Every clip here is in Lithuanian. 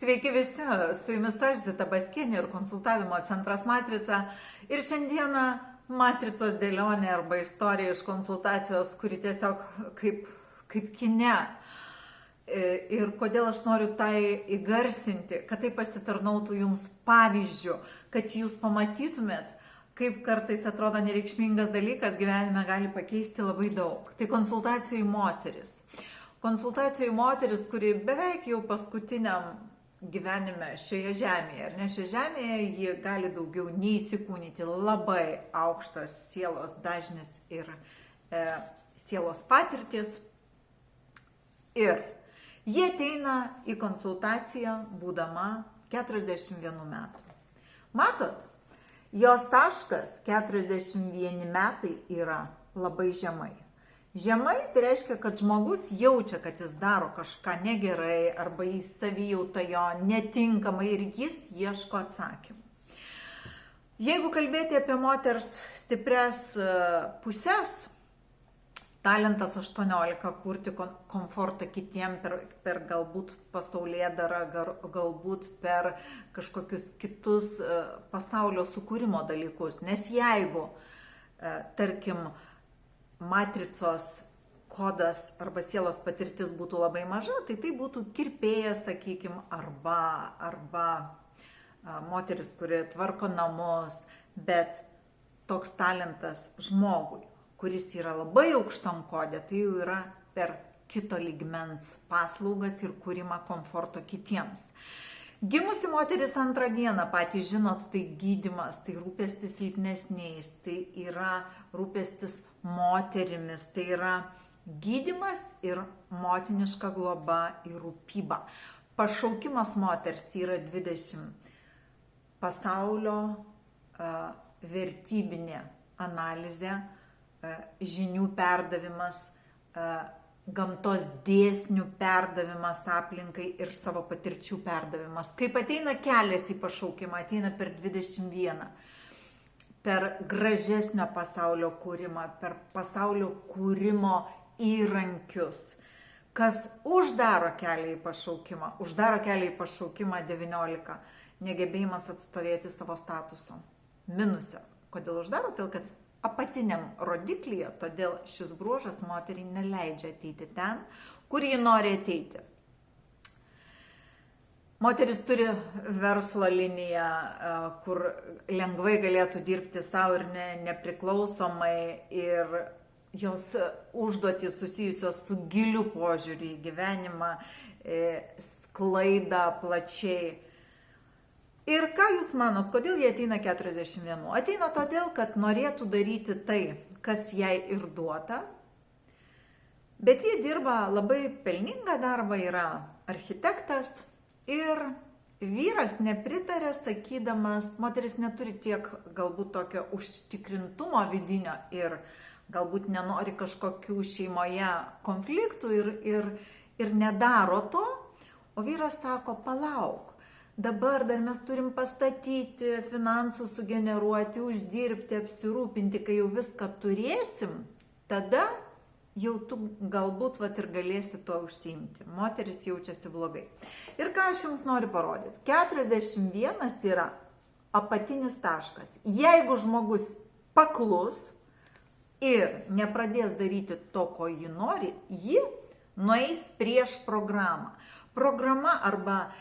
Sveiki visi, su jumis aš Zita Baskienė ir konsultavimo centras Matrica. Ir šiandieną Matricos dėlionė arba istorija iš konsultacijos, kuri tiesiog kaip kine. Ir kodėl aš noriu tai įgarsinti, kad tai pasitarnautų jums pavyzdžių, kad jūs pamatytumėt, kaip kartais atrodo nereikšmingas dalykas gyvenime gali pakeisti labai daug. Tai konsultacijų moteris. Konsultacijų moteris, kuri beveik jau paskutiniam gyvenime šioje žemėje, ar ne šioje žemėje, ji gali daugiau neįsikūnyti, labai aukštas sielos dažnis ir sielos patirtis. Ir jie ateina į konsultaciją būdama 41 metų. Matot, jos taškas 41 metai yra labai žemai. Žemai tai reiškia, kad žmogus jaučia, kad jis daro kažką negerai arba į savijautą jo netinkamai ir jis ieško atsakymų. Jeigu kalbėti apie moters stiprias pusės, talentas 18 kurti komfortą kitiem per galbūt pasaulėdarą, galbūt per kažkokius kitus pasaulio sukūrimo dalykus. Nes jeigu, tarkim, matricos kodas arba sielos patirtis būtų labai maža, tai būtų kirpėjas, sakykime, arba moteris, kuri tvarko namus, bet toks talentas žmogui, kuris yra labai aukštam kodė, tai jau yra per kito lygmens paslaugas ir kūrimą komforto kitiems. Gimusi moteris antrą dieną, patys žinot, tai gydymas, tai rūpestis silpnesniais, tai yra rūpestis moterimis, tai yra gydymas ir motiniška globa ir rūpyba. Pašaukimas moters yra 20 pasaulio vertybinė analizė, žinių perdavimas, gamtos dėsnių perdavimas aplinkai ir savo patirčių perdavimas. Kaip ateina kelias į pašaukimą, ateina per 21, per gražesnio pasaulio kūrimą, per pasaulio kūrimo įrankius. Kas uždaro kelią į pašaukimą? Uždaro kelią į pašaukimą 19, negebėjimas atstovėti savo statuso. Minuse. Kodėl uždaro? Todėl, kad apatiniam rodiklyje, todėl šis bruožas moteriai neleidžia ateiti ten, kur ji nori ateiti. Moteris turi verslo liniją, kur lengvai galėtų dirbti savo ir nepriklausomai, ir jos užduotys susijusios su giliu požiūriu į gyvenimą, sklaidą plačiai. Ir ką jūs manot, kodėl jie ateina 41? Ateina todėl, kad norėtų daryti tai, kas jai ir duota, bet jie dirba labai pelningą darbą, yra architektas ir vyras nepritarė, sakydamas, moteris neturi tiek galbūt tokio užtikrintumo vidinio ir galbūt nenori kažkokių šeimoje konfliktų ir nedaro to, o vyras sako, palauk. Dabar dar mes turim pastatyti, finansų sugeneruoti, uždirbti, apsirūpinti, kai jau viską turėsim, tada jau tu galbūt ir galėsi tuo užsiimti. Moteris jaučiasi blogai. Ir ką aš jums noriu parodyti? 41 yra apatinis taškas. Jeigu žmogus paklus ir nepradės daryti to, ko ji nori, ji nueis prieš programą. Programa arba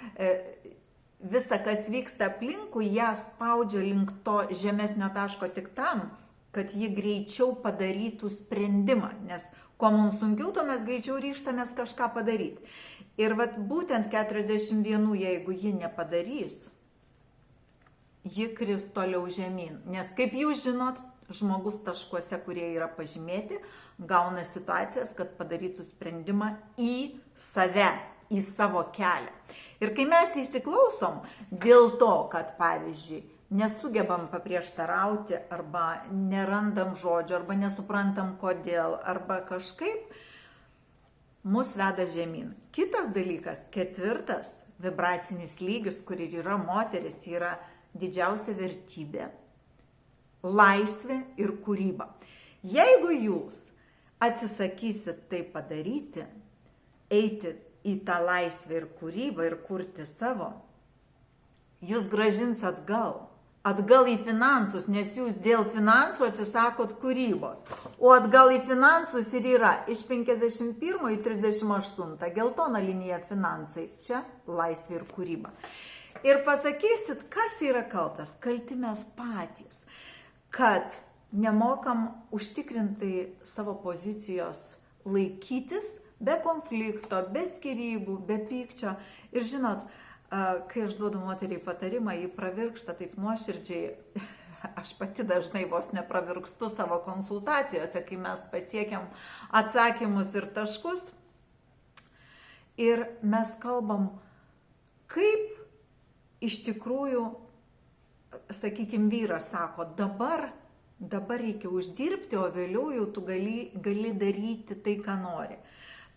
visa, kas vyksta aplinkui, ją spaudžia link to žemesnio taško tik tam, kad ji greičiau padarytų sprendimą, nes kuo mums sunkiau, to mes greičiau ryžtamės kažką padaryti. Ir būtent 41, jeigu ji nepadarys, ji kris toliau žemyn. Nes kaip jūs žinot, žmogus taškuose, kurie yra pažymėti, gauna situacijas, kad padarytų sprendimą į save, į savo kelią. Ir kai mes įsiklausom dėl to, kad, pavyzdžiui, nesugebam paprieštarauti arba nerandam žodžio, arba nesuprantam kodėl, arba kažkaip, mus veda žemyn. Kitas dalykas, 4 vibracinis lygis, kur ir yra moteris, yra didžiausia vertybė, laisvė ir kūryba. Jeigu jūs atsisakysit tai padaryti, eiti į tą laisvę ir kūrybą ir kurti savo, jūs grąžins atgal. Atgal į finansus, nes jūs dėl finansų atsisakot kūrybos. O atgal į finansus ir yra iš 51 į 38 geltona linija finansai. Čia laisvė ir kūryba. Ir pasakysit, kas yra kaltas? Kalti mes patys. Kad nemokam užtikrintai savo pozicijos laikytis be konflikto, be skyrybų, be pykčio. Ir žinot, kai aš duodu moteriai patarimą, jį pravirkšta taip nuoširdžiai, aš pati dažnai vos nepravirkstu savo konsultacijose, kai mes pasiekiam atsakymus ir taškus. Ir mes kalbam, kaip iš tikrųjų, sakykime, vyras sako, dabar reikia uždirbti, o vėliau jau tu gali daryti tai, ką nori.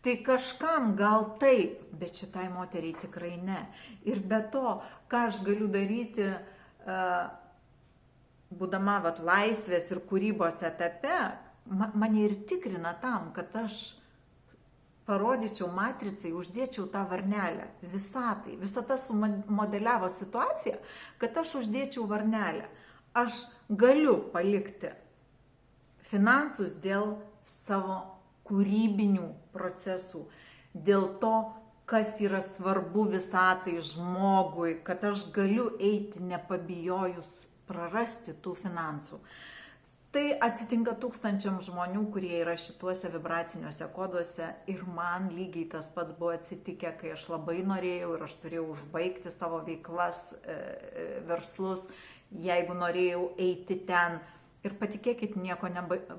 Tai kažkam gal taip, bet šitai moteriai tikrai ne. Ir be to, ką aš galiu daryti, būdama laisvės ir kūrybos etape, mane ir tikrina tam, kad aš parodyčiau matricai, uždėčiau tą varnelę visatai. Visata sumodeliavo situaciją, kad aš uždėčiau varnelę. Aš galiu palikti finansus dėl savo kūrybinių procesų, dėl to, kas yra svarbu visatai žmogui, kad aš galiu eiti nepabijojus prarasti tų finansų. Tai atsitinka tūkstančiam žmonių, kurie yra šituose vibraciniuose koduose ir man lygiai tas pats buvo atsitikę, kai aš labai norėjau ir aš turėjau užbaigti savo veiklas, verslus, jeigu norėjau eiti ten. Ir patikėkit, nieko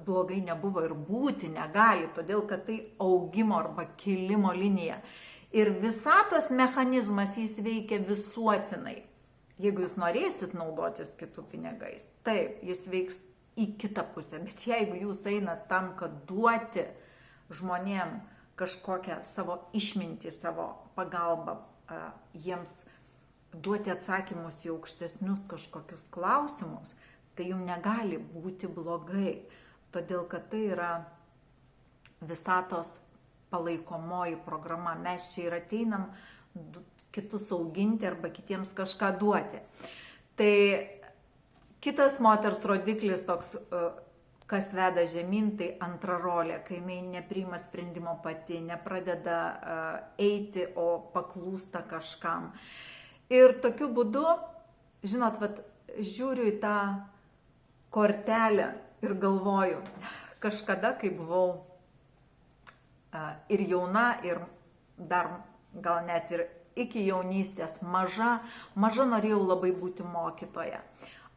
blogai nebuvo ir būti negali, todėl kad tai augimo arba kilimo linija. Ir visatos mechanizmas jis veikia visuotinai. Jeigu jūs norėsit naudotis kitų pinigais, taip, jis veiks į kitą pusę. Bet jeigu jūs einat tam, kad duoti žmonėm kažkokią savo išmintį, savo pagalbą, jiems duoti atsakymus į aukštesnius kažkokius klausimus, tai jums negali būti blogai, todėl kad tai yra visatos palaikomoji programa. Mes čia ir ateinam kitus auginti arba kitiems kažką duoti. Tai kitas moters rodiklis toks, kas veda žemyn, tai antra rolė, kai jinai nepriima sprendimo pati, nepradeda eiti, o paklūsta kažkam. Ir tokiu būdu, žinot, žiūriu į tą kortelę ir galvoju, kažkada, kai buvau ir jauna, ir dar gal net ir iki jaunystės maža norėjau labai būti mokytoja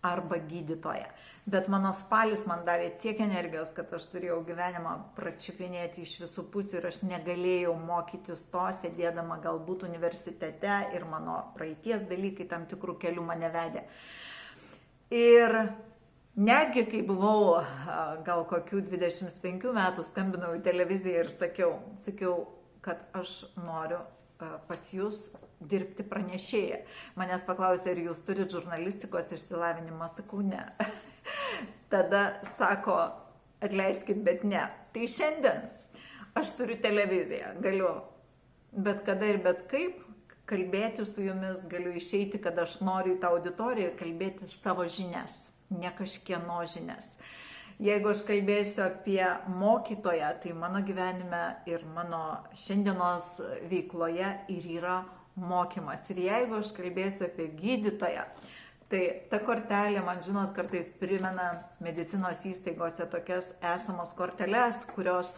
arba gydytoja. Bet mano spalis man davė tiek energijos, kad aš turėjau gyvenimą pračiupinėti iš visų pusių ir aš negalėjau mokytis to, sėdėdama galbūt universitete ir mano praeities dalykai tam tikrų kelių mane vedė. Ir netgi, kai buvau gal kokių 25 metų, skambinau į televiziją ir sakiau, kad aš noriu pas jūs dirbti pranešėją. Manęs paklausė, ar jūs turite žurnalistikos išsilavinimą, sakau, ne. Tada sako, atleiskit, bet ne. Tai šiandien aš turiu televiziją, galiu bet kada ir bet kaip kalbėti su jumis, galiu išeiti, kad aš noriu į tą auditoriją ir kalbėti savo žinias, ne kažkieno žinias. Jeigu aš kalbėsiu apie mokytoją, tai mano gyvenime ir mano šiandienos veikloje ir yra mokymas. Ir jeigu aš kalbėsiu apie gydytoją, tai ta kortelė, man žinot, kartais primena medicinos įstaigose tokias esamos korteles, kurios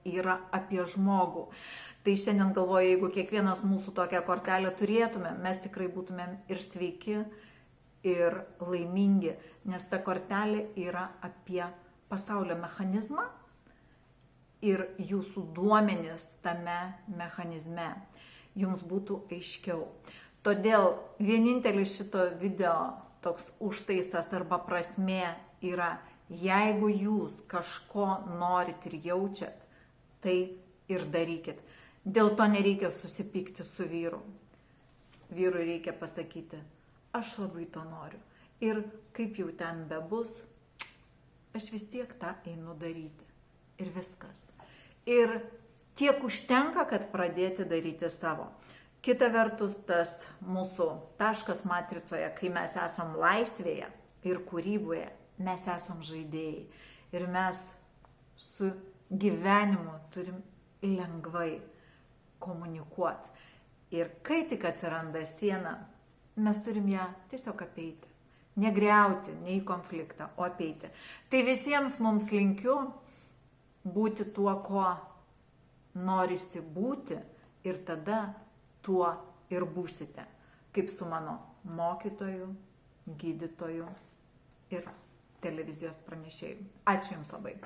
yra apie žmogų. Tai šiandien galvoju, jeigu kiekvienas mūsų tokią kortelę turėtume, mes tikrai būtumėm ir sveiki, ir laimingi, nes ta kortelė yra apie pasaulio mechanizmą ir jūsų duomenis tame mechanizme. Jums būtų aiškiau. Todėl vienintelis šito video toks užtaisas arba prasmė yra, jeigu jūs kažko norit ir jaučiat, tai ir darykit. Dėl to nereikia susipykti su vyru. Vyrui reikia pasakyti, aš labai to noriu. Ir kaip jau ten bebus, aš vis tiek tą einu daryti. Ir viskas. Ir tiek užtenka, kad pradėti daryti savo. Kita vertus, tas mūsų taškas matricoje, kai mes esam laisvėje ir kūryboje, mes esam žaidėjai. Ir mes su gyvenimu turim lengvai komunikuoti. Ir kai tik atsiranda siena, mes turim ją tiesiog apeiti. Negriauti, ne į konfliktą, o apeiti. Tai visiems mums linkiu būti tuo, ko norisi būti, ir tada tuo ir būsite. Kaip su mano mokytoju, gydytoju ir televizijos pranešėju. Ačiū Jums labai.